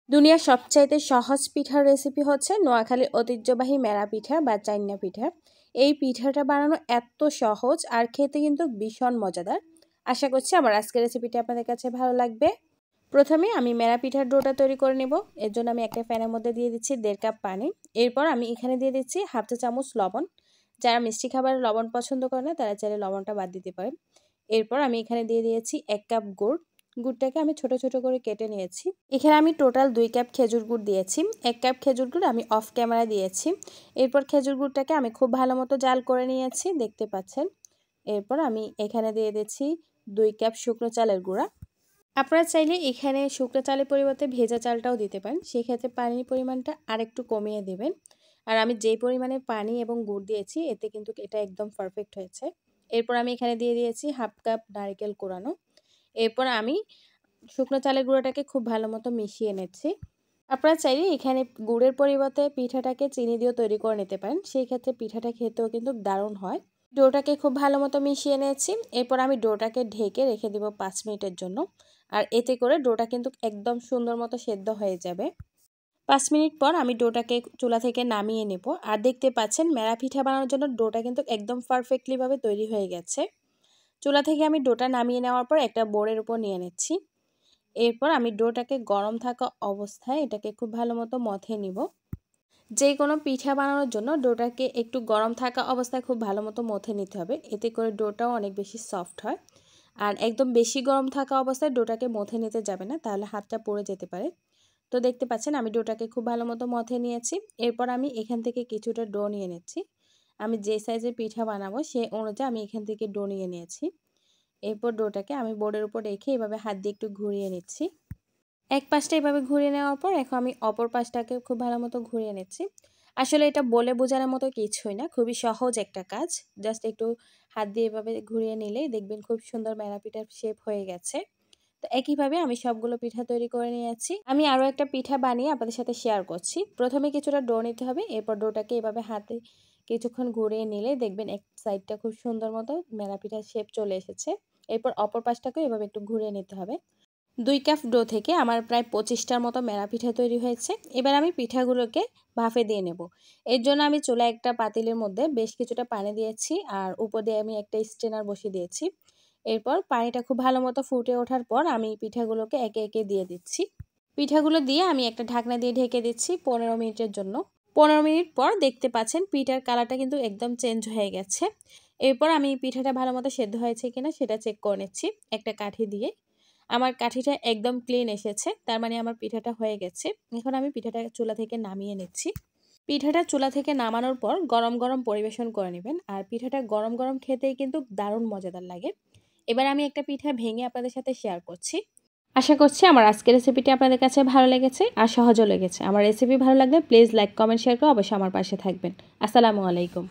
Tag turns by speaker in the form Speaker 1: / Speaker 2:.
Speaker 1: দুনিয়ার সবচাইতে সহজ পিঠার রেসিপি হচ্ছে নোয়াখালীর ঐতিহ্যবাহী মেরা পিঠা বা চাইনা পিঠা। এই পিঠাটা বানানো এত সহজ আর খেতে কিন্তু ভীষণ মজাদার। আশা করছি আমার আজকের রেসিপিটা আপনাদের কাছে ভালো লাগবে। প্রথমে আমি মেরা পিঠার ডোটা তৈরি করে নেব। এর জন্য আমি একটা প্যানের মধ্যে দিয়ে দিচ্ছি 1.5 কাপ পানি। এরপর আমি এখানে দিয়ে দিচ্ছি 1/2 চা চামচ লবণ। যারা মিষ্টি খাবারের লবণ পছন্দ করে না তারা চাইলে লবণটা বাদ দিতে পারেন। এরপর আমি এখানে দিয়ে দিয়েছি 1 কাপ গুড়। গুড়টাকে আমি ছোট ছোট করে কেটে নিয়েছি। এখানে আমি টোটাল 2 কাপ খেজুর গুড় দিয়েছি। 1 কাপ খেজুর গুড় আমি অফ ক্যামেরা দিয়েছি। এরপর খেজুর গুড়টাকে আমি খুব ভালো মতো জাল করে নিয়েছি, দেখতে পাচ্ছেন। এরপর আমি এখানে দিয়ে দিচ্ছি 2 কাপ শুকনো চালের গুঁড়া। আপনারা চাইলে এখানে শুকনো চালের পরিবর্তে ভেজা চালটাও দিতে পারেন। সেক্ষেত্রে পানির পরিমাণটা আরেকটু কমিয়ে দেবেন। আর আমি যেই পরিমাণে পানি এবং গুড় দিয়েছি এতে কিন্তু এটা একদম পারফেক্ট হয়েছে। এরপর আমি এখানে দিয়ে দিয়েছি 1/2 কাপ নারকেল কোরানো। এরপর আমি শুকনো চালের গুঁড়োটাকে খুব ভালো মতো মিশিয়ে নিচ্ছি। আপনারা চাইলে এখানে গুড়ের পরিবর্তে পিঠাটাকে চিনি দিয়েও তৈরি করে নিতে পারেন। সেই ক্ষেত্রে পিঠাটা খেতেও কিন্তু দারুণ হয়। ডোটাকে খুব ভালো মতো মিশিয়ে নিয়েছি। এরপর আমি ডোটাকে ঢেকে রেখে দিব 5 মিনিটের জন্য। আর এতে করে ডোটা কিন্তু একদম সুন্দর মতো সেদ্ধ হয়ে যাবে। 5 মিনিট পর আমি ডোটাকে চুলা থেকে নামিয়ে নেব। আর দেখতে পাচ্ছেন মেরা পিঠা বানানোর জন্য ডোটা কিন্তু একদম পারফেক্টলিভাবে তৈরি হয়ে গেছে। চুলা থেকে আমি ডোটা নামিয়ে নেওয়ার পর একটা বোর্ডের উপর নিয়ে নিচ্ছি। এরপর আমি ডোটাকে গরম থাকা অবস্থায় এটাকে খুব ভালো মতো মথে নিব। যে কোনো পিঠা বানানোর জন্য ডোটাকে একটু গরম থাকা অবস্থায় খুব ভালো মতো মথে নিতে হবে। এতে করে ডোটাও অনেক বেশি সফট হয়। আর একদম বেশি গরম থাকা অবস্থায় ডোটাকে মথে নিতে যাবে না, তাহলে হাতটা পুড়ে যেতে পারে। তো দেখতে পাচ্ছেন আমি ডোটাকে খুব ভালো মতো মথে নিয়েছি। এরপর আমি এখান থেকে কিছুটা ডো নিয়ে নিচ্ছি। আমি যে সাইজের পিঠা বানাবো সেই অনুযায়ী আমি এখান থেকে ডো নিয়ে নিয়েছি। এরপর ডোটাকে আমি বোর্ডের উপর রেখে এভাবে হাত দিয়ে একটু ঘুরিয়ে নিচ্ছি। এক পাশটা এভাবে ঘুরিয়ে নেওয়ার পর এখন আমি অপর পাশটাকে খুব ভালো মতো ঘুরিয়ে নিচ্ছি। আসলে এটা বলে বোঝানোর মতো কিছুই না, খুবই সহজ একটা কাজ। জাস্ট একটু হাত দিয়ে এভাবে ঘুরিয়ে নিলেই দেখবেন খুব সুন্দর মেরা পিঠার শেপ হয়ে গেছে। তো একইভাবে আমি সবগুলো পিঠা তৈরি করে নিয়েছি। আমি আরও একটা পিঠা বানিয়ে আপনাদের সাথে শেয়ার করছি। প্রথমে কিছুটা ডো নিতে হবে। এরপর ডোটাকে এভাবে হাতে কিছুক্ষণ ঘুরিয়ে নিলে দেখবেন এক সাইডটা খুব সুন্দর মতো মেরা পিঠার শেপ চলে এসেছে। এরপর অপর পাশটাকেও এভাবে একটু ঘুরিয়ে নিতে হবে। 2 কাপ ডো থেকে আমার প্রায় 25টার মতো মেরা পিঠা তৈরি হয়েছে। এবার আমি পিঠাগুলোকে ভাপে দিয়ে নেব। এর জন্য আমি চুলায় একটা পাতিলের মধ্যে বেশ কিছুটা পানি দিয়েছি আর উপর দিয়ে আমি একটা স্ট্রেনার বসিয়ে দিয়েছি। এরপর পানিটা খুব ভালো মতো ফুটে ওঠার পর আমি পিঠাগুলোকে একে একে দিয়ে দিচ্ছি। পিঠাগুলো দিয়ে আমি একটা ঢাকনা দিয়ে ঢেকে দিচ্ছি 15 মিনিটের জন্য। 15 মিনিট পর দেখতে পাচ্ছেন পিঠার কালারটা কিন্তু একদম চেঞ্জ হয়ে গেছে। এরপর আমি পিঠাটা ভালো মতো সেদ্ধ হয়েছে কিনা সেটা চেক করে নিচ্ছি একটা কাঠি দিয়ে। আমার কাঠিটা একদম ক্লিন এসেছে, তার মানে আমার পিঠাটা হয়ে গেছে। এখন আমি পিঠাটা চুলা থেকে নামিয়ে নিচ্ছি। পিঠাটা চুলা থেকে নামানোর পর গরম গরম পরিবেশন করে নেবেন। আর পিঠাটা গরম গরম খেতেই কিন্তু দারুণ মজাদার লাগে। এবার আমি একটা পিঠা ভেঙে আপনাদের সাথে শেয়ার করছি। আশা করছি আমার আজকের রেসিপিটি আপনাদের কাছে ভালো লেগেছে আর সহজও লেগেছে। আমার রেসিপি ভালো লাগলে প্লিজ লাইক, কমেন্ট, শেয়ার করে অবশ্যই আমার পাশে থাকবেন। আসসালামু আলাইকুম।